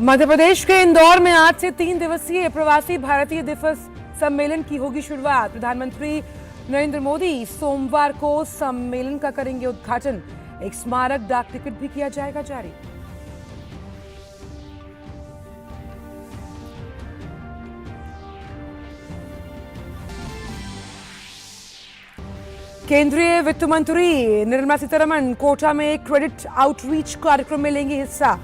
मध्य प्रदेश के इंदौर में आज से 3 दिवसीय प्रवासी भारतीय दिवस सम्मेलन की होगी शुरुआत। प्रधानमंत्री नरेंद्र मोदी सोमवार को सम्मेलन का करेंगे उद्घाटन। एक स्मारक डाक टिकट भी किया जाएगा जारी। केंद्रीय वित्त मंत्री निर्मला सीतारमण कोटा में क्रेडिट आउटरीच कार्यक्रम में लेंगे हिस्सा।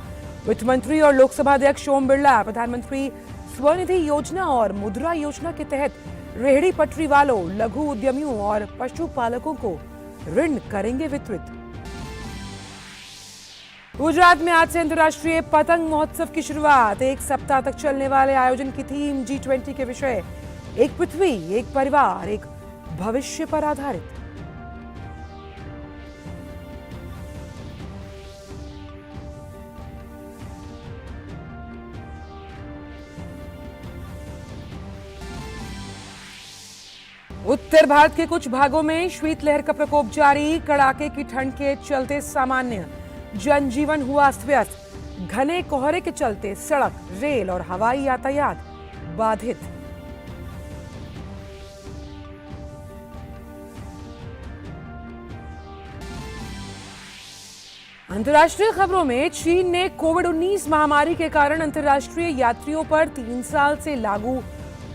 वित्त मंत्री और लोकसभा अध्यक्ष ओम बिरला प्रधानमंत्री स्वनिधि योजना और मुद्रा योजना के तहत रेहड़ी पटरी वालों, लघु उद्यमियों और पशुपालकों को ऋण करेंगे वितरित। गुजरात में आज से अंतर्राष्ट्रीय पतंग महोत्सव की शुरुआत। एक सप्ताह तक चलने वाले आयोजन की थीम G20 के विषय एक पृथ्वी, एक परिवार, एक भविष्य पर आधारित। उत्तर भारत के कुछ भागों में शीतलहर का प्रकोप जारी। कड़ाके की ठंड के चलते सामान्य जनजीवन हुआ अस्त व्यस्त। घने कोहरे के चलते सड़क, रेल और हवाई यातायात बाधित। अंतर्राष्ट्रीय खबरों में चीन ने कोविड-19 महामारी के कारण अंतर्राष्ट्रीय यात्रियों पर 3 साल से लागू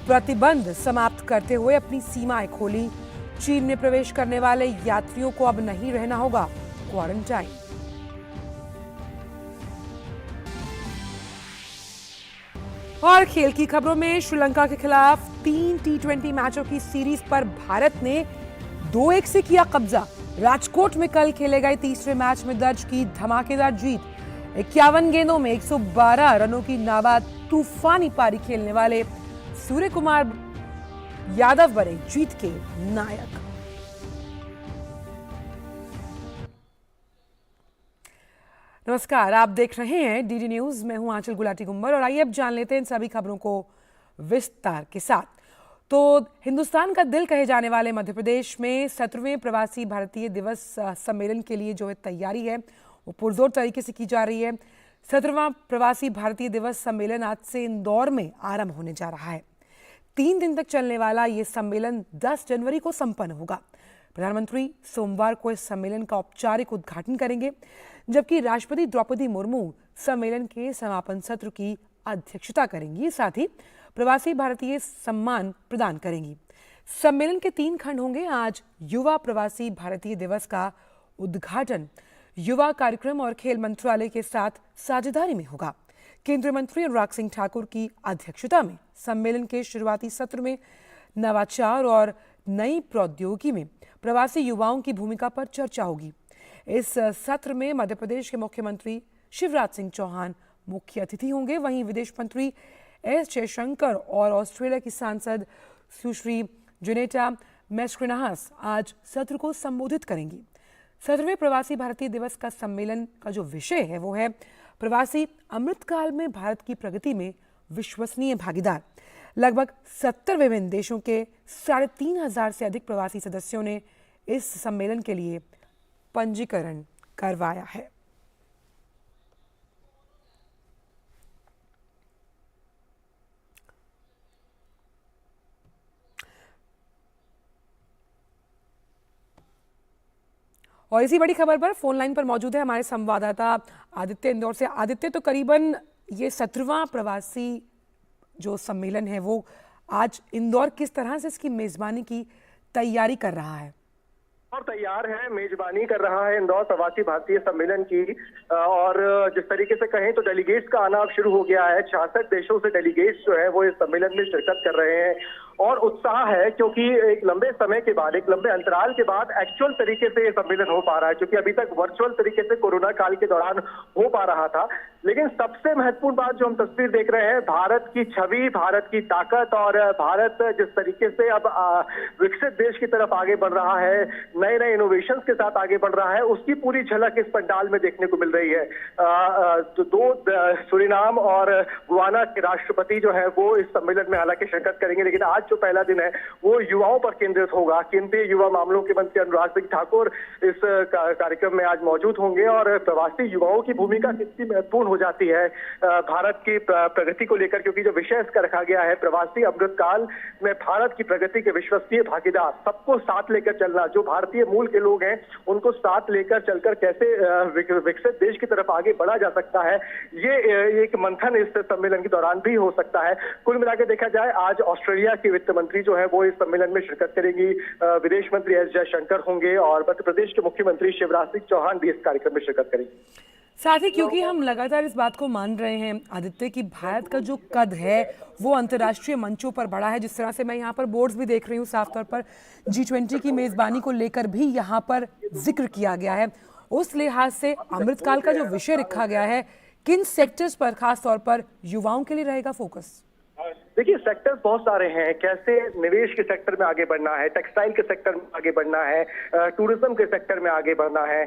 प्रतिबंध समाप्त करते हुए अपनी सीमाएं खोली। चीन में प्रवेश करने वाले यात्रियों को अब नहीं रहना होगा क्वारंटाइन। और खेल की खबरों में श्रीलंका के खिलाफ 3 T20 मैचों की सीरीज पर भारत ने 2-1 से किया कब्जा। राजकोट में कल खेले गए तीसरे मैच में दर्ज की धमाकेदार जीत। 51 गेंदों में 112 रनों की नाबाद तूफानी पारी खेलने वाले सूर्य कुमार यादव बने जीत के नायक। नमस्कार, आप देख रहे हैं डीडी न्यूज। मैं हूं आंचल गुलाटी गुम्बर और आइए अब जान लेते हैं इन सभी खबरों को विस्तार के साथ। तो हिंदुस्तान का दिल कहे जाने वाले मध्य प्रदेश में 17वें प्रवासी भारतीय दिवस सम्मेलन के लिए जो है तैयारी है वो पुरजोर तरीके से की जा रही है। 17वां प्रवासी भारतीय दिवस सम्मेलन आज से इंदौर में आरंभ होने जा रहा है। 3 दिन तक चलने वाला ये सम्मेलन 10 जनवरी को संपन्न होगा। प्रधानमंत्री सोमवार को इस सम्मेलन का औपचारिक उद्घाटन करेंगे, जबकि राष्ट्रपति द्रौपदी मुर्मू सम्मेलन के समापन सत्र की अध्यक्षता करेंगी। साथ ही प्रवासी भारतीय सम्मान प्रदान करेंगी। सम्मेलन के 3 खंड होंगे। आज युवा प्रवासी भारतीय दिवस का उद्घाटन युवा कार्यक्रम और खेल मंत्रालय के साथ साझेदारी में होगा। केंद्रीय मंत्री अनुराग सिंह ठाकुर की अध्यक्षता में सम्मेलन के शुरुआती सत्र में नवाचार और नई प्रौद्योगिकी में प्रवासी युवाओं की भूमिका पर चर्चा होगी। इस सत्र में मध्य प्रदेश के मुख्यमंत्री शिवराज सिंह चौहान मुख्य अतिथि होंगे। वहीं विदेश मंत्री एस जयशंकर और ऑस्ट्रेलिया की सांसद सुश्री जुनेटा मैस्क्रिनाहस आज सत्र को संबोधित करेंगी। 17वें प्रवासी भारतीय दिवस का सम्मेलन का जो विषय है वो है प्रवासी अमृतकाल में भारत की प्रगति में विश्वसनीय भागीदार। लगभग 70 विभिन्न देशों के 3,500 से अधिक प्रवासी सदस्यों ने इस सम्मेलन के लिए पंजीकरण करवाया है। और इसी बड़ी खबर पर फोन लाइन पर मौजूद है हमारे संवाददाता आदित्य इंदौर से। आदित्य, तो करीबन ये 17वां प्रवासी जो सम्मेलन है वो आज इंदौर किस तरह से इसकी मेजबानी की तैयारी कर रहा है? और तैयार है, मेजबानी कर रहा है इंदौर प्रवासी भारतीय सम्मेलन की। और जिस तरीके से कहें तो डेलीगेट्स का आना अब शुरू हो गया है। 66 देशों से डेलीगेट्स जो है वो इस सम्मेलन में शिरकत कर रहे हैं और उत्साह है, क्योंकि एक लंबे समय के बाद, एक लंबे अंतराल के बाद एक्चुअल तरीके से ये सम्मेलन हो पा रहा है, क्योंकि अभी तक वर्चुअल तरीके से कोरोना काल के दौरान हो पा रहा था। लेकिन सबसे महत्वपूर्ण बात जो हम तस्वीर देख रहे हैं, भारत की छवि, भारत की ताकत और भारत जिस तरीके से अब विकसित देश की तरफ आगे बढ़ रहा है, नए नए इनोवेशंस के साथ आगे बढ़ रहा है, उसकी पूरी झलक इस पंडाल में देखने को मिल रही है। तो 2 सूरीनाम और गुयाना के राष्ट्रपति जो है वो इस सम्मेलन में हालांकि शिरकत करेंगे, लेकिन आज जो पहला दिन है वो युवाओं पर केंद्रित होगा। केंद्रीय युवा मामलों के मंत्री अनुराग सिंह ठाकुर इस कार्यक्रम में आज मौजूद होंगे और प्रवासी युवाओं की भूमिका कितनी महत्वपूर्ण हो जाती है भारत की प्रगति को लेकर, क्योंकि जो विषय इसका रखा गया है प्रवासी अमृतकाल में भारत की प्रगति के विश्वसनीय भागीदार, सबको साथ लेकर चलना, जो भारतीय मूल के लोग हैं उनको साथ लेकर चलकर कैसे विकसित देश की तरफ आगे बढ़ा जा सकता है, ये एक मंथन इस सम्मेलन के दौरान भी हो सकता है। कुल मिलाकर देखा जाए आज ऑस्ट्रेलिया की वित्त मंत्री जो है वो इस सम्मेलन में शिरकत करेंगी, विदेश मंत्री एस जयशंकर होंगे और मध्य प्रदेश के मुख्यमंत्री शिवराज सिंह चौहान भी इस कार्यक्रम में शिरकत करेंगे। साथ ही क्योंकि हम लगातार इस बात को मान रहे हैं आदित्य कि भारत का जो कद है वो अंतर्राष्ट्रीय मंचों पर बढ़ा है, जिस तरह से मैं यहाँ पर बोर्ड्स भी देख रही हूँ, साफ तौर पर G20 की मेजबानी को लेकर भी यहाँ पर जिक्र किया गया है। उस लिहाज से अमृतकाल का जो विषय रखा गया है, किन सेक्टर्स पर खास तौर पर युवाओं के लिए रहेगा फोकस? देखिए सेक्टर्स बहुत सारे हैं, कैसे निवेश के सेक्टर में आगे बढ़ना है, टेक्सटाइल के सेक्टर में आगे बढ़ना है, टूरिज्म के सेक्टर में आगे बढ़ना है,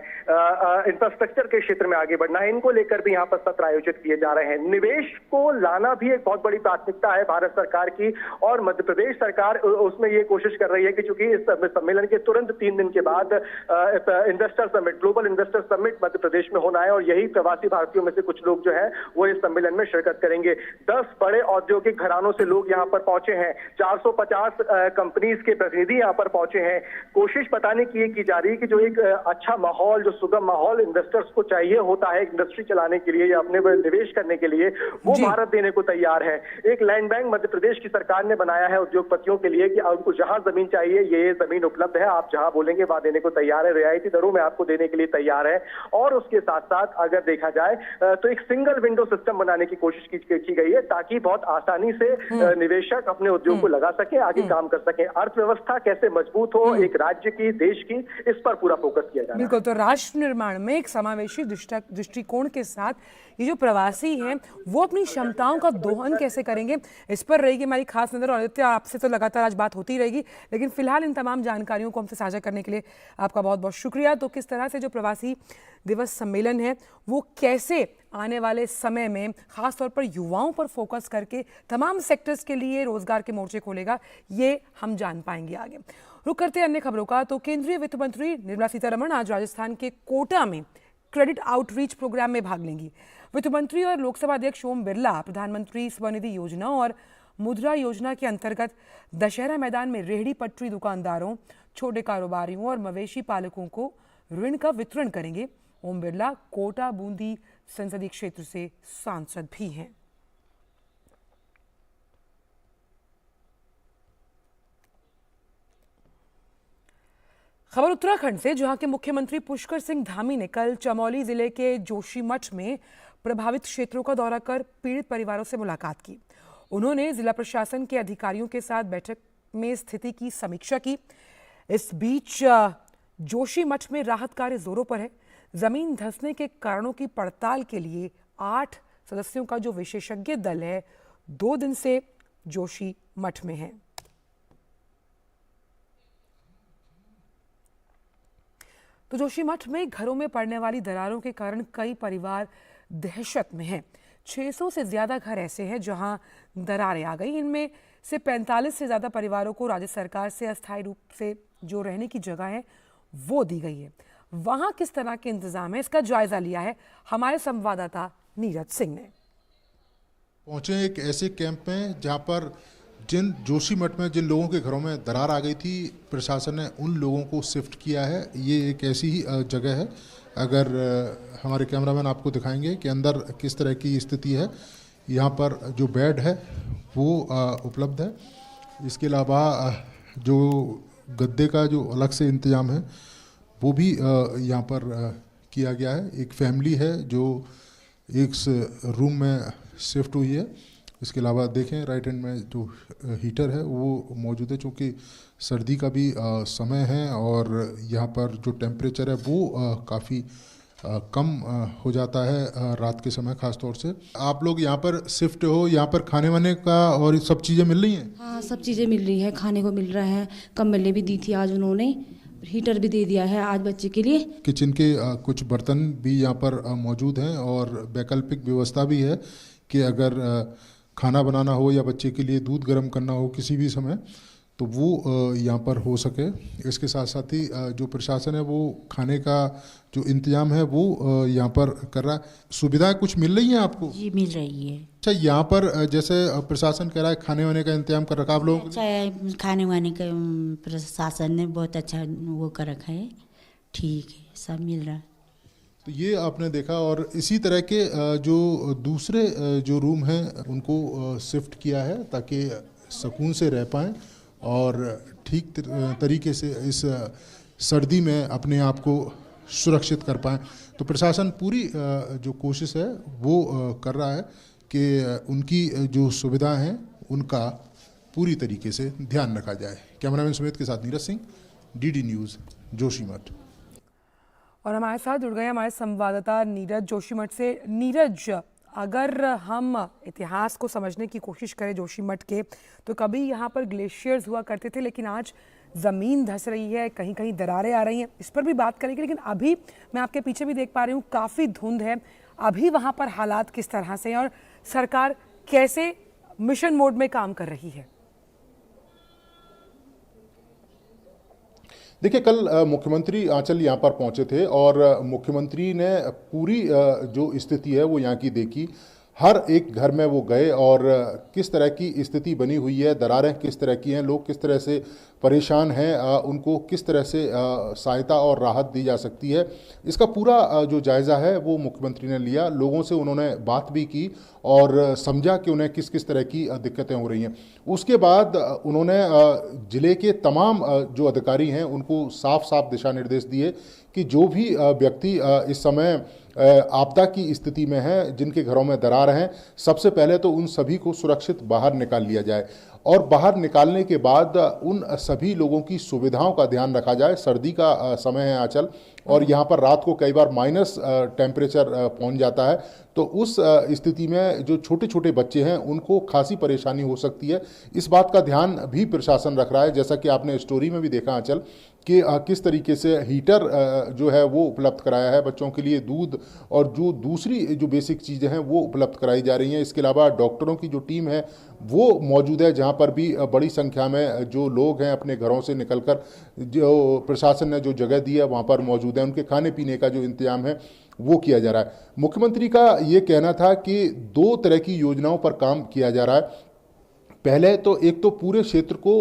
इंफ्रास्ट्रक्चर के क्षेत्र में आगे बढ़ना है, इनको लेकर भी यहाँ पर सत्र आयोजित किए जा रहे हैं। निवेश को लाना भी एक बहुत बड़ी प्राथमिकता है भारत सरकार की और मध्य प्रदेश सरकार उसमें ये कोशिश कर रही है कि चूंकि इस सम्मेलन के तुरंत 3 दिन के बाद investor summit, global investor summit Madhya Pradesh में होना है और यही प्रवासी भारतीयों में से कुछ लोग जो है वो इस सम्मेलन में शिरकत करेंगे। 10 बड़े औद्योगिक घरानों से लोग यहाँ पर पहुंचे हैं, 450 कंपनीज के प्रतिनिधि यहाँ पर पहुंचे हैं। कोशिश बताने की ये की जा रही है कि जो एक अच्छा माहौल, जो सुगम माहौल इन्वेस्टर्स को चाहिए होता है इंडस्ट्री चलाने के लिए या अपने निवेश करने के लिए, वो भारत देने को तैयार है। एक लैंड बैंक मध्य प्रदेश की सरकार ने बनाया है उद्योगपतियों के लिए कि उनको जहां जमीन चाहिए ये जमीन उपलब्ध है, आप जहां बोलेंगे वहां देने को तैयार है, रियायती दरों में आपको देने के लिए तैयार है। और उसके साथ साथ अगर देखा जाए तो एक सिंगल विंडो सिस्टम बनाने की कोशिश की गई है ताकि बहुत आसानी से निवेशक अपने उद्योग को लगा सके, आगे काम कर सके। अर्थव्यवस्था कैसे मजबूत हो एक राज्य की, देश की, इस पर पूरा फोकस किया जा रहा है। बिल्कुल, तो राष्ट्र निर्माण में एक समावेशी दृष्टिकोण के साथ ये जो प्रवासी हैं वो अपनी क्षमताओं का दोहन कैसे करेंगे, इस पर रहेगी हमारी खास नजर। और आदित्य, आपसे तो लगातार आज बात होती रहेगी, लेकिन फिलहाल इन तमाम जानकारियों को हमसे साझा करने के लिए आपका बहुत बहुत शुक्रिया। तो किस तरह से जो प्रवासी दिवस सम्मेलन है वो कैसे आने वाले समय में खास तौर पर युवाओं पर फोकस करके तमाम सेक्टर्स के लिए रोजगार के मोर्चे खोलेगा, ये हम जान पाएंगे आगे। रुक करते हैं अन्य खबरों का। तो केंद्रीय वित्त मंत्री निर्मला सीतारमण आज राजस्थान के कोटा में क्रेडिट आउटरीच प्रोग्राम में भाग लेंगी। वित्त मंत्री और लोकसभा अध्यक्ष ओम बिरला प्रधानमंत्री स्वनिधि योजना और मुद्रा योजना के अंतर्गत दशहरा मैदान में रेहड़ी पटरी दुकानदारों, छोटे कारोबारियों और मवेशी पालकों को ऋण का वितरण करेंगे। ओम बिरला कोटा बूंदी संसदीय क्षेत्र से सांसद भी हैं। खबर उत्तराखंड से, जहां के मुख्यमंत्री पुष्कर सिंह धामी ने कल चमोली जिले के जोशीमठ में प्रभावित क्षेत्रों का दौरा कर पीड़ित परिवारों से मुलाकात की। उन्होंने जिला प्रशासन के अधिकारियों के साथ बैठक में स्थिति की समीक्षा की। इस बीच जोशीमठ में राहत कार्य जोरों पर है। जमीन धंसने के कारणों की पड़ताल के लिए 8 सदस्यों का जो विशेषज्ञ दल है 2 दिन से जोशीमठ में है। तो जोशीमठ में घरों में पड़ने वाली दरारों के कारण कई परिवार दहशत में हैं। 600 से ज्यादा घर ऐसे हैं जहां दरारें आ गई। इनमें से 45 से ज्यादा परिवारों को राज्य सरकार से अस्थायी रूप से जो रहने की जगह है वो दी गई है। वहां किस तरह के इंतजाम है, इसका जायजा लिया है हमारे संवाददाता नीरज सिंह ने। पहुंचे एक ऐसे कैंप में जहां पर जोशीमठ में जिन लोगों के घरों में दरार आ गई थी, प्रशासन ने उन लोगों को शिफ्ट किया है। ये एक ऐसी ही जगह है, अगर हमारे कैमरामैन आपको दिखाएंगे कि अंदर किस तरह की स्थिति है। यहाँ पर जो बेड है वो उपलब्ध है। इसके अलावा जो गद्दे का जो अलग से इंतज़ाम है वो भी यहाँ पर किया गया है। एक फैमिली है जो एक रूम में शिफ्ट हुई है। इसके अलावा देखें राइट हैंड में जो हीटर है वो मौजूद है, चूँकि सर्दी का भी समय है और यहाँ पर जो टेम्परेचर है वो काफ़ी कम हो जाता है रात के समय ख़ास तौर से। आप लोग यहाँ पर शिफ्ट हो, यहाँ पर खाने वाने का और सब चीज़ें मिल रही हैं? हाँ, सब चीज़ें मिल रही है, खाने को मिल रहा है, कंबलें भी दी थी आज उन्होंने, हीटर भी दे दिया है आज बच्चे के लिए। किचन के कुछ बर्तन भी यहाँ पर मौजूद हैं और वैकल्पिक व्यवस्था भी है कि अगर खाना बनाना हो या बच्चे के लिए दूध गर्म करना हो किसी भी समय, तो वो यहाँ पर हो सके। इसके साथ साथ ही जो प्रशासन है वो खाने का जो इंतजाम है वो यहाँ पर कर रहा है। सुविधाएं कुछ मिल रही हैं आपको? जी मिल रही है। अच्छा, यहाँ पर जैसे प्रशासन कह रहा है खाने वाने का इंतजाम कर रखा आप लोगों अच्छा है, खाने वाने का प्रशासन ने बहुत अच्छा वो कर रखा है, ठीक है, सब मिल रहा है। तो ये आपने देखा। और इसी तरह के जो दूसरे जो रूम हैं उनको शिफ्ट किया है ताकि सुकून से रह पाएँ और ठीक तरीके से इस सर्दी में अपने आप को सुरक्षित कर पाएँ। तो प्रशासन पूरी जो कोशिश है वो कर रहा है कि उनकी जो सुविधाएं हैं उनका पूरी तरीके से ध्यान रखा जाए। कैमरामैन सुमित के साथ नीरज सिंह, डीडी न्यूज़, जोशीमठ। और हमारे साथ जुड़ गए हमारे संवाददाता नीरज जोशीमठ से। नीरज, अगर हम इतिहास को समझने की कोशिश करें जोशीमठ के, तो कभी यहाँ पर ग्लेशियर्स हुआ करते थे, लेकिन आज ज़मीन धंस रही है, कहीं कहीं दरारें आ रही हैं, इस पर भी बात करेंगे। लेकिन अभी मैं आपके पीछे भी देख पा रही हूँ काफ़ी धुंध है। अभी वहाँ पर हालात किस तरह से हैं और सरकार कैसे मिशन मोड में काम कर रही है? देखिए, कल मुख्यमंत्री आंचल यहाँ पर पहुँचे थे और मुख्यमंत्री ने पूरी जो स्थिति है वो यहाँ की देखी। हर एक घर में वो गए और किस तरह की स्थिति बनी हुई है, दरारें किस तरह की हैं, लोग किस तरह से परेशान हैं, उनको किस तरह से सहायता और राहत दी जा सकती है, इसका पूरा जो जायज़ा है वो मुख्यमंत्री ने लिया। लोगों से उन्होंने बात भी की और समझा कि उन्हें किस किस तरह की दिक्कतें हो रही हैं। उसके बाद उन्होंने ज़िले के तमाम जो अधिकारी हैं उनको साफ साफ दिशा निर्देश दिए कि जो भी व्यक्ति इस समय आपदा की स्थिति में है, जिनके घरों में दरार हैं, सबसे पहले तो उन सभी को सुरक्षित बाहर निकाल लिया जाए और बाहर निकालने के बाद उन सभी लोगों की सुविधाओं का ध्यान रखा जाए। सर्दी का समय है आंचल और यहाँ पर रात को कई बार माइनस टेम्परेचर पहुँच जाता है, तो उस स्थिति में जो छोटे छोटे बच्चे हैं उनको खासी परेशानी हो सकती है। इस बात का ध्यान भी प्रशासन रख रहा है, जैसा कि आपने स्टोरी में भी देखा आंचल कि किस तरीके से हीटर जो है वो उपलब्ध कराया है बच्चों के लिए, दूध और जो दूसरी जो बेसिक चीज़ें हैं वो उपलब्ध कराई जा रही हैं। इसके अलावा डॉक्टरों की जो टीम है वो मौजूद है, जहां पर भी बड़ी संख्या में जो लोग हैं अपने घरों से निकलकर जो प्रशासन ने जो जगह दी है वहां पर मौजूद है। उनके खाने पीने का जो इंतजाम है वो किया जा रहा है। मुख्यमंत्री का ये कहना था कि 2 तरह की योजनाओं पर काम किया जा रहा है। पहले तो एक तो पूरे क्षेत्र को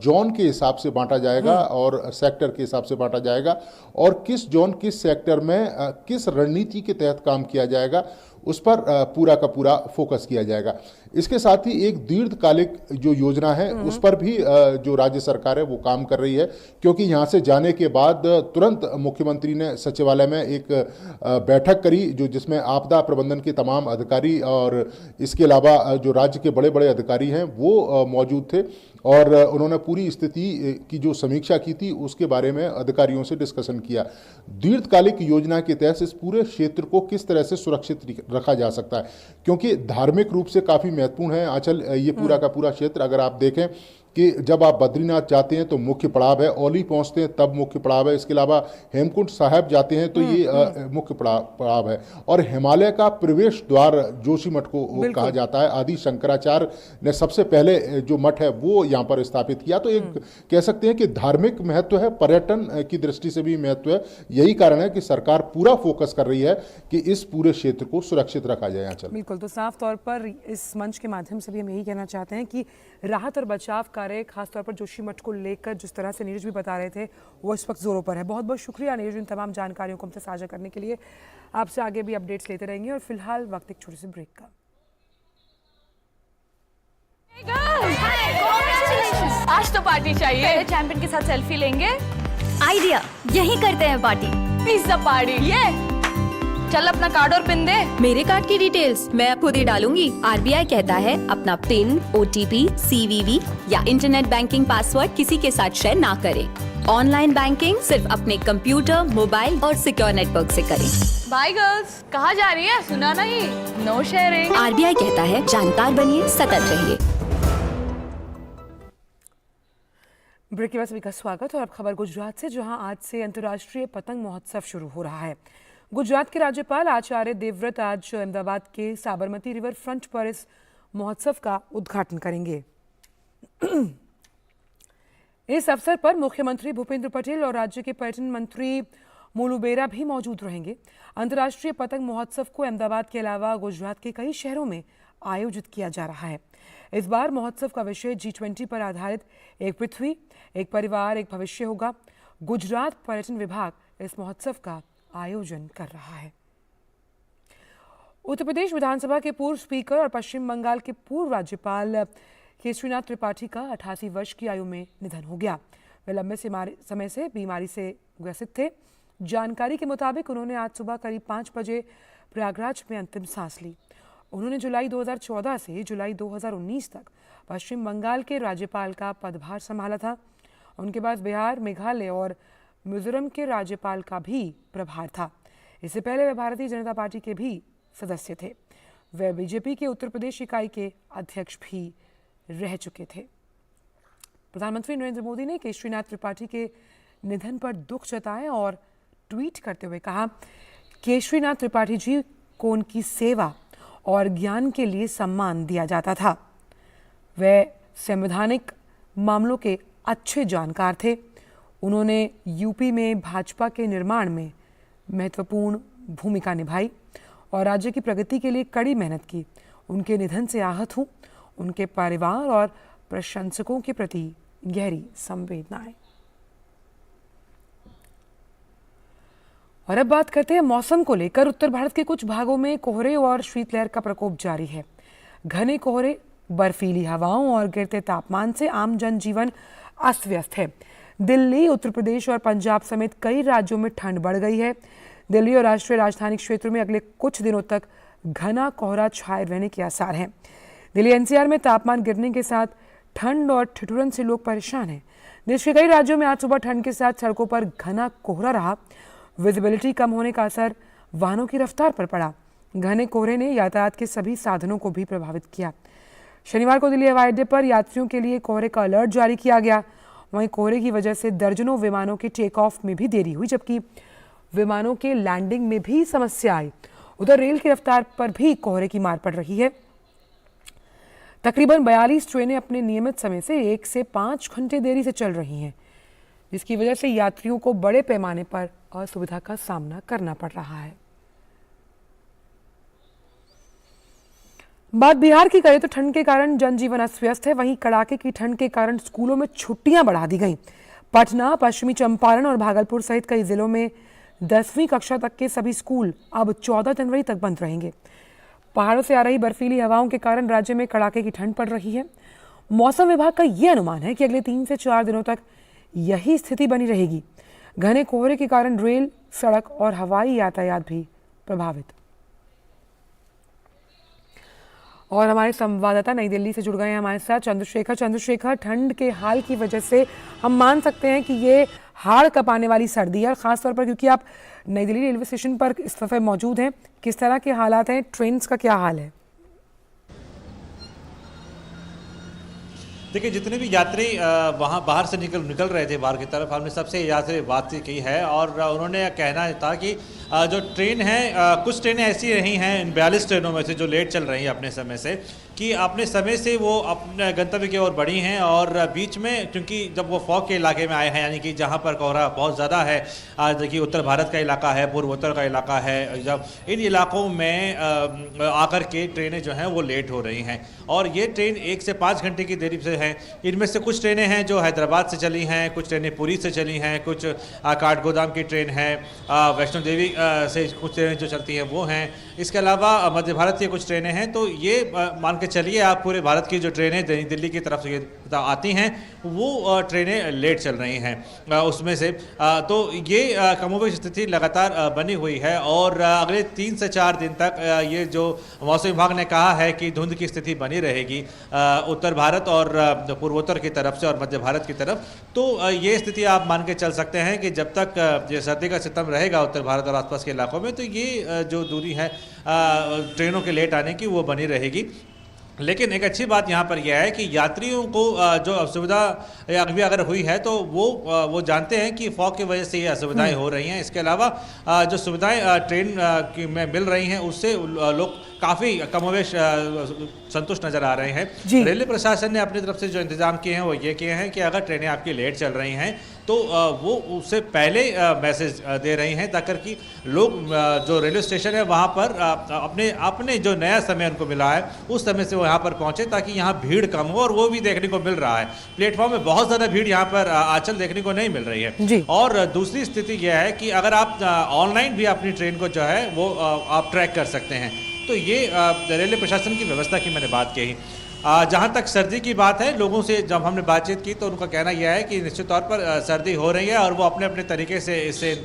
जोन के हिसाब से बांटा जाएगा और सेक्टर के हिसाब से बांटा जाएगा और किस जोन किस सेक्टर में किस रणनीति के तहत काम किया जाएगा उस पर पूरा का पूरा फोकस किया जाएगा। इसके साथ ही एक दीर्घकालिक जो योजना है उस पर भी जो राज्य सरकार है वो काम कर रही है, क्योंकि यहाँ से जाने के बाद तुरंत मुख्यमंत्री ने सचिवालय में एक बैठक करी जो जिसमें आपदा प्रबंधन के तमाम अधिकारी और इसके अलावा जो राज्य के बड़े बड़े अधिकारी हैं वो मौजूद थे और उन्होंने पूरी स्थिति की जो समीक्षा की थी उसके बारे में अधिकारियों से डिस्कशन किया। दीर्घकालिक योजना के तहत इस पूरे क्षेत्र को किस तरह से सुरक्षित रखा जा सकता है, क्योंकि धार्मिक रूप से काफ़ी महत्वपूर्ण है आंचल ये पूरा का पूरा क्षेत्र। अगर आप देखें कि जब आप बद्रीनाथ जाते हैं तो मुख्य पड़ाव है, औली पहुंचते हैं तब मुख्य पड़ाव है, इसके अलावा हेमकुंड साहिब जाते हैं तो ये मुख्य पड़ाव है और हिमालय का प्रवेश द्वार जोशीमठ को कहा जाता है। आदि शंकराचार्य ने सबसे पहले जो मठ है वो यहाँ पर स्थापित किया। तो एक कह सकते हैं कि धार्मिक महत्व है, पर्यटन की दृष्टि से भी महत्व है। यही कारण है कि सरकार पूरा फोकस कर रही है कि इस पूरे क्षेत्र को सुरक्षित रखा जाए। आंचल बिल्कुल, तो साफ तौर पर इस मंच के माध्यम से भी हम यही कहना चाहते हैं कि राहत और बचाव कार्य खासतौर पर जोशीमठ को लेकर जिस तरह से नीरज भी बता रहे थे वो इस वक्त जोरों पर है। बहुत बहुत शुक्रिया नीरज इन तमाम जानकारियों को हमसे साझा करने के लिए। आपसे आगे भी अपडेट्स लेते रहेंगे और फिलहाल वक्त एक छोटे से ब्रेक का। आज तो पार्टी चाहिए। चैंपियन के साथ सेल्फी लेंगे। आइडिया, यही करते हैं पार्टी। Pizza party. ये चल अपना कार्ड और पिन दे। मेरे कार्ड की डिटेल्स मैं खुद ही डालूंगी। आरबीआई कहता है अपना पिन, ओटीपी, सीवीवी या इंटरनेट बैंकिंग पासवर्ड किसी के साथ शेयर ना करें। ऑनलाइन बैंकिंग सिर्फ अपने कंप्यूटर, मोबाइल और सिक्योर नेटवर्क से करें। बाय गर्ल्स, कहाँ जा रही है? सुना नहीं, नो शेयरिंग। आरबीआई कहता है जानकार बनिए, सतर्क रहिए। ब्रेक के बाद सभी का स्वागत और अब खबर गुजरात से, जहां आज से अंतर्राष्ट्रीय पतंग महोत्सव शुरू हो रहा है। गुजरात के राज्यपाल आचार्य देवव्रत आज अहमदाबाद के साबरमती रिवर फ्रंट पर इस महोत्सव का उद्घाटन करेंगे। इस अवसर पर मुख्यमंत्री भूपेंद्र पटेल और राज्य के पर्यटन मंत्री मोलू बेरा भी मौजूद रहेंगे। अंतर्राष्ट्रीय पतंग महोत्सव को अहमदाबाद के अलावा गुजरात के कई शहरों में आयोजित किया जा रहा है। इस बार महोत्सव का विषय G20 पर आधारित एक पृथ्वी, एक परिवार, एक भविष्य होगा। गुजरात पर्यटन विभाग इस महोत्सव का आयोजन कर रहा है। उत्तर प्रदेश विधानसभा के पूर्व स्पीकर और पश्चिम बंगाल के पूर्व राज्यपाल केशरीनाथ त्रिपाठी का 88 वर्ष की आयु में निधन हो गया। वे लंबे समय से बीमारी से ग्रसित थे। जानकारी के मुताबिक उन्होंने आज सुबह करीब 5 बजे प्रयागराज में अंतिम सांस ली। उन्होंने जुलाई 2014 से जुलाई 2019 तक पश्चिम बंगाल के राज्यपाल का पदभार संभाला था। उनके बाद बिहार, मेघालय और मिजोरम के राज्यपाल का भी प्रभार था। इससे पहले वे भारतीय जनता पार्टी के भी सदस्य थे। वे बीजेपी के उत्तर प्रदेश इकाई के अध्यक्ष भी रह चुके थे। प्रधानमंत्री नरेंद्र मोदी ने केशरीनाथ त्रिपाठी के निधन पर दुख जताया और ट्वीट करते हुए कहा, केशरीनाथ त्रिपाठी जी को उनकी सेवा और ज्ञान के लिए सम्मान दिया जाता था। वे संवैधानिक मामलों के अच्छे जानकार थे। उन्होंने यूपी में भाजपा के निर्माण में महत्वपूर्ण भूमिका निभाई और राज्य की प्रगति के लिए कड़ी मेहनत की। उनके निधन से आहत हूं। उनके परिवार और प्रशंसकों के प्रति गहरी संवेदनाएं। और अब बात करते हैं मौसम को लेकर। उत्तर भारत के कुछ भागों में कोहरे और शीतलहर का प्रकोप जारी है। घने कोहरे, बर्फीली हवाओं और गिरते तापमान से आम जनजीवन अस्त व्यस्त है। दिल्ली, उत्तर प्रदेश और पंजाब समेत कई राज्यों में ठंड बढ़ गई है। दिल्ली और राष्ट्रीय राजधानी क्षेत्र में अगले कुछ दिनों तक घना कोहरा छाए रहने के आसार हैं। दिल्ली एनसीआर में तापमान गिरने के साथ ठंड और ठिठुरन से लोग परेशान हैं। देश के कई राज्यों में आज सुबह ठंड के साथ सड़कों पर घना कोहरा रहा। विजिबिलिटी कम होने का असर वाहनों की रफ्तार पर पड़ा। घने कोहरे ने यातायात के सभी साधनों को भी प्रभावित किया। शनिवार को दिल्ली हवाई अड्डे पर यात्रियों के लिए कोहरे का अलर्ट जारी किया गया। वहीं कोहरे की वजह से दर्जनों विमानों के टेक ऑफ में भी देरी हुई, जबकि विमानों के लैंडिंग में भी समस्या आई। उधर रेल की रफ्तार पर भी कोहरे की मार पड़ रही है। तकरीबन 42 ट्रेनें अपने नियमित समय से 1 से 5 घंटे देरी से चल रही हैं, जिसकी वजह से यात्रियों को बड़े पैमाने पर असुविधा का सामना करना पड़ रहा है। बात बिहार की करें तो ठंड के कारण जनजीवन अस्त व्यस्त है। वहीं कड़ाके की ठंड के कारण स्कूलों में छुट्टियां बढ़ा दी गईं। पटना, पश्चिमी चंपारण और भागलपुर सहित कई जिलों में 10वीं कक्षा तक के सभी स्कूल अब 14 जनवरी तक बंद रहेंगे। पहाड़ों से आ रही बर्फीली हवाओं के कारण राज्य में कड़ाके की ठंड पड़ रही है। मौसम विभाग का यह अनुमान है कि अगले 3 से 4 दिनों तक यही स्थिति बनी रहेगी। घने कोहरे के कारण रेल, सड़क और हवाई यातायात भी प्रभावित। और हमारे संवाददाता नई दिल्ली से जुड़ गए हैं हमारे साथ चंद्रशेखर। ठंड के हाल की वजह से हम मान सकते हैं कि ये हाड़ कपाने वाली सर्दी है, और खासतौर पर क्योंकि आप नई दिल्ली रेलवे स्टेशन पर इस वक्त मौजूद हैं, किस तरह के हालात हैं, ट्रेन्स का क्या हाल है? देखिए, जितने भी यात्री वहाँ बाहर से निकल रहे थे बाहर की तरफ, हमने सबसे यात्री बात की है और उन्होंने कहना था कि जो ट्रेन है, कुछ ट्रेनें ऐसी रही हैं इन 42 ट्रेनों में से जो लेट चल रही हैं अपने समय से, कि अपने समय से वो अपने गंतव्य की ओर बढ़ी हैं। और बीच में क्योंकि जब वो फॉग के इलाके में आए हैं, यानी कि जहाँ पर कोहरा बहुत ज़्यादा है, देखिए उत्तर भारत का इलाका है, पूर्वोत्तर का इलाका है, जब इन इलाकों में आकर के ट्रेनें जो हैं वो लेट हो रही हैं। और ये ट्रेन 1 से 5 घंटे की देरी से हैं। इनमें से कुछ ट्रेनें हैं जो हैदराबाद से चली हैं, कुछ ट्रेनें पुरी से चली हैं, कुछ काठगोदाम की ट्रेन है, वैष्णो देवी से कुछ ट्रेनें जो चलती हैं वो हैं। इसके अलावा मध्य भारत की कुछ ट्रेनें हैं। तो ये मान के चलिए आप पूरे भारत की जो ट्रेनें दिल्ली की तरफ से आती हैं वो ट्रेनें लेट चल रही हैं उसमें से। तो ये कमोबेश स्थिति लगातार बनी हुई है और अगले 3 से 4 दिन तक ये जो मौसम विभाग ने कहा है कि धुंध की स्थिति बनी रहेगी उत्तर भारत और पूर्वोत्तर की तरफ से और मध्य भारत की तरफ। तो ये स्थिति आप मान के चल सकते हैं कि जब तक ये सर्दी का सितम रहेगा उत्तर भारत और आसपास के इलाकों में, तो ये जो दूरी है ट्रेनों के लेट आने की वो बनी रहेगी। लेकिन एक अच्छी बात यहाँ पर यह है कि यात्रियों को जो असुविधा अभी अगर हुई है तो वो जानते हैं कि फॉग की वजह से ये असुविधाएं हो रही हैं। इसके अलावा जो सुविधाएं ट्रेन में मिल रही हैं उससे लोग काफ़ी कमोवेश संतुष्ट नज़र आ रहे हैं। रेलवे प्रशासन ने अपनी तरफ से जो इंतजाम किए हैं वो ये किए हैं कि अगर ट्रेनें आपकी लेट चल रही हैं तो वो उससे पहले मैसेज दे रही हैं ताकि कि लोग जो रेलवे स्टेशन है वहाँ पर अपने जो नया समय उनको मिला है उस समय से वो यहाँ पर पहुँचे ताकि यहाँ भीड़ कम हो, और वो भी देखने को मिल रहा है। प्लेटफॉर्म में बहुत ज़्यादा भीड़ यहाँ पर आजकल देखने को नहीं मिल रही है। और दूसरी स्थिति यह है कि अगर आप ऑनलाइन भी अपनी ट्रेन को जो है वो आप ट्रैक कर सकते हैं। तो ये रेलवे प्रशासन की व्यवस्था की मैंने बात कही। जहाँ तक सर्दी की बात है, लोगों से जब हमने बातचीत की तो उनका कहना यह है कि निश्चित तौर पर सर्दी हो रही है और वो अपने अपने तरीके से इससे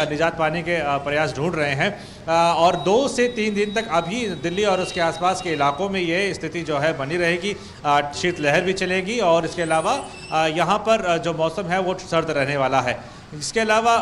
निजात पाने के प्रयास ढूंढ रहे हैं। और 2 से 3 दिन तक अभी दिल्ली और उसके आसपास के इलाकों में ये स्थिति जो है बनी रहेगी। शीतलहर भी चलेगी और इसके अलावा यहाँ पर जो मौसम है वो सर्द रहने वाला है। इसके अलावा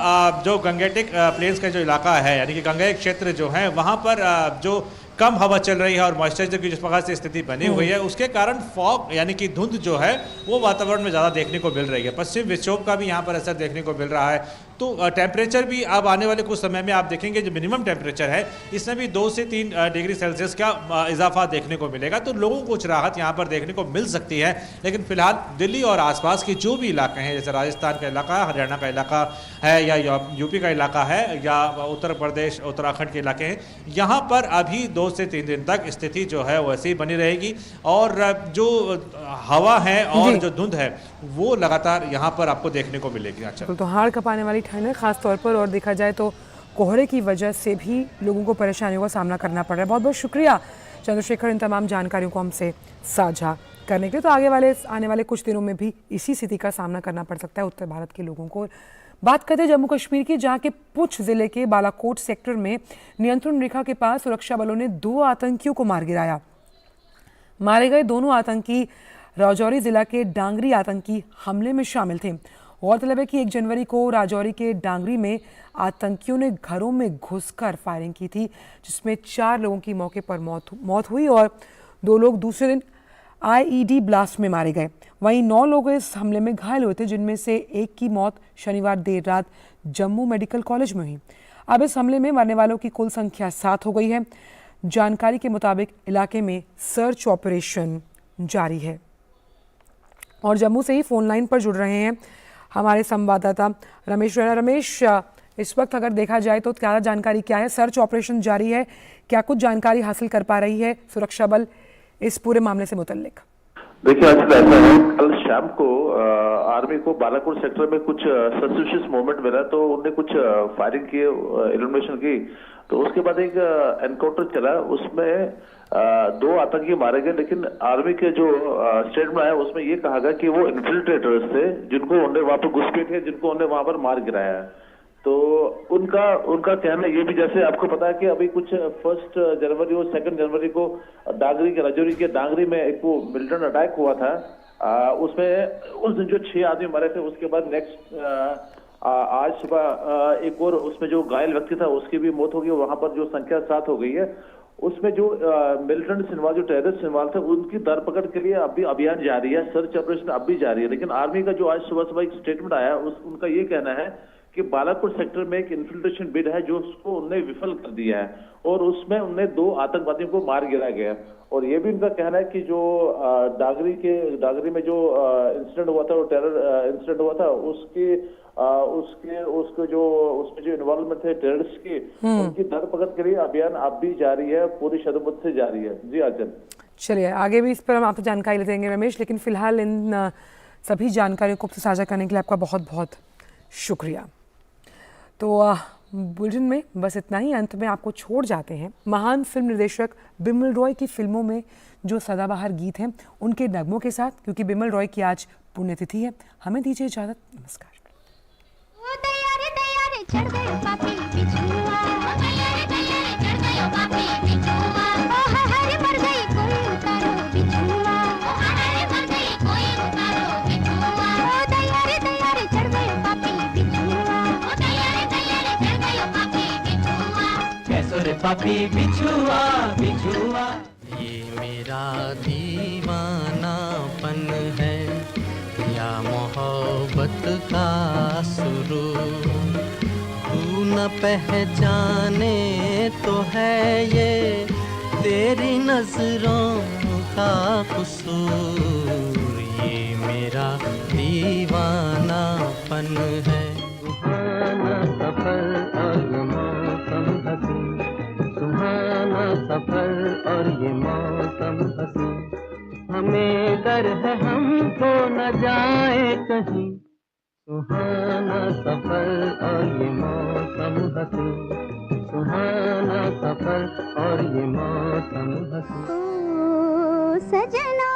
जो गंगेटिक प्लेन्स का जो इलाका है यानी कि गंगेटिक क्षेत्र जो है वहाँ पर जो कम हवा चल रही है और मॉइस्चराइजर की जिस प्रकार से स्थिति बनी हुई है उसके कारण फॉग यानी कि धुंध जो है वो वातावरण में ज़्यादा देखने को मिल रही है। पश्चिम विक्षोभ का भी यहाँ पर असर देखने को मिल रहा है। तो टेम्परेचर भी अब आने वाले कुछ समय में आप देखेंगे जो मिनिमम टेम्परेचर है इसमें भी 2 से 3 डिग्री सेल्सियस का इजाफा देखने को मिलेगा। तो लोगों को कुछ राहत यहाँ पर देखने को मिल सकती है। लेकिन फिलहाल दिल्ली और आसपास के जो भी इलाके हैं जैसे राजस्थान का इलाका, हरियाणा का इलाका है या यूपी का इलाका है या उत्तर प्रदेश उत्तराखंड के इलाके हैं, यहाँ पर अभी 2 से 3 दिन तक स्थिति जो है वैसे ही बनी रहेगी। और जो हवा है और जो धुंध है वो लगातार यहाँ पर आपको देखने को मिलेगी। अच्छा, तो हाड़ कपाने वाली ठंड है खास तौर पर, और देखा जाए तो कोहरे की वजह से भी लोगों को परेशानियों का सामना करना पड़ रहा है। बहुत बहुत शुक्रिया चंद्रशेखर इन तमाम जानकारियों को हमसे साझा करने के लिए। तो आने वाले कुछ दिनों में भी इसी स्थिति का सामना करना पड़ सकता है उत्तर भारत के लोगों को। बात करते हैं जम्मू कश्मीर की, जहां के पुंछ जिले के बालाकोट सेक्टर में नियंत्रण रेखा के पास सुरक्षा बलों ने 2 आतंकियों को मार गिराया। मारे गए दोनों आतंकी राजौरी जिला के डांगरी आतंकी हमले में शामिल थे। गौरतलब है कि 1 जनवरी को राजौरी के डांगरी में आतंकियों ने घरों में घुसकर फायरिंग की थी, जिसमें 4 लोगों की मौके पर मौत हुई और 2 लोग दूसरे दिन आईईडी ब्लास्ट में मारे गए। वहीं 9 लोग इस हमले में घायल हुए थे, जिनमें से 1 की मौत शनिवार देर रात जम्मू मेडिकल कॉलेज में हुई। अब इस हमले में मरने वालों की कुल संख्या 7 हो गई है। जानकारी के मुताबिक इलाके में सर्च ऑपरेशन जारी है। और जम्मू से ही फोन लाइन पर जुड़ रहे हैं हमारे संवाददाता रमेश रैना। रमेश, इस वक्त अगर देखा जाए तो क्या जानकारी क्या है? सर्च ऑपरेशन जारी है, क्या कुछ जानकारी हासिल कर पा रही है सुरक्षा बल इस पूरे मामले से मुतल्लिक? देखिए, ऐसा है, कल शाम को आर्मी को बालाकोट सेक्टर में कुछ सस्पिशियस मूवमेंट मिला तो उन्होंने कुछ फायरिंग की, इल्यूमिनेशन की। तो उसके बाद एक एनकाउंटर चला, उसमें 2 आतंकी मारे गए। लेकिन आर्मी के जो स्टेटमेंट आया उसमें ये कहा गया कि वो इन्फिल्ट्रेटर्स थे जिनको उन्होंने वहां पर घुसपैठ थे, जिनको उन्होंने वहां पर मार गिराया है। तो उनका कहना ये भी, जैसे आपको पता है कि अभी कुछ 1 जनवरी और 2 जनवरी को राजौरी के डांगरी में एक वो मिलिटेंट अटैक हुआ था। उसमें उस दिन जो 6 आदमी मरे थे, उसके बाद नेक्स्ट आज सुबह एक और उसमें जो घायल व्यक्ति था उसकी भी मौत हो गई। वहां पर जो संख्या 7 हो गई है। उसमें जो मिलिटेंट इन्वॉल्व, जो टेररिस्ट इन्वॉल्व थे, उनकी धरपकड़ के लिए अभी अभियान जारी है, सर्च ऑपरेशन अब भी जारी है। लेकिन आर्मी का जो आज सुबह एक स्टेटमेंट आया, उनका ये कहना है कि बालाकोट सेक्टर में एक इन्फिल्ट्रेशन बिड है जो उसको उन्होंने विफल कर दिया है और उसमें उन्हें 2 आतंकवादियों को मार गिराया गया। और ये भी उनका कहना है कि जो डांगरी में जो इंसिडेंट हुआ था, वो टेरर इंसिडेंट हुआ था, उसमें जो इन्वॉल्वमेंट थे टेररिस्ट की, उनकी धरपकड़ के लिए अभियान अब भी जारी है, पूरी शदमत से जारी है। जी आचल, चलिए आगे भी इस पर हम आपसे जानकारी ले देंगे रमेश, लेकिन फिलहाल इन सभी जानकारियों को साझा करने के लिए आपका बहुत बहुत शुक्रिया। तो बुलेटिन में बस इतना ही। अंत में आपको छोड़ जाते हैं महान फिल्म निर्देशक बिमल रॉय की फिल्मों में जो सदाबहार गीत हैं उनके नगमों के साथ, क्योंकि बिमल रॉय की आज पुण्यतिथि है। हमें दीजिए इजाजत, नमस्कार। पापी बिछुआ बिछुआ, ये मेरा मेरा दीवानापन है या मोहब्बत का सुरूर, तू न पहचाने तो है ये तेरी नजरों का कसूर, ये मेरा दीवानापन है। सुहाना सफर और ये मौसम हसी, सुहाना सफर और ये मौसम हसी, हमें डर है हमको न जाए कहीं, सुहाना सफर और ये मौसम हसी, सुहाना सफर और ये मौसम हसी। सजना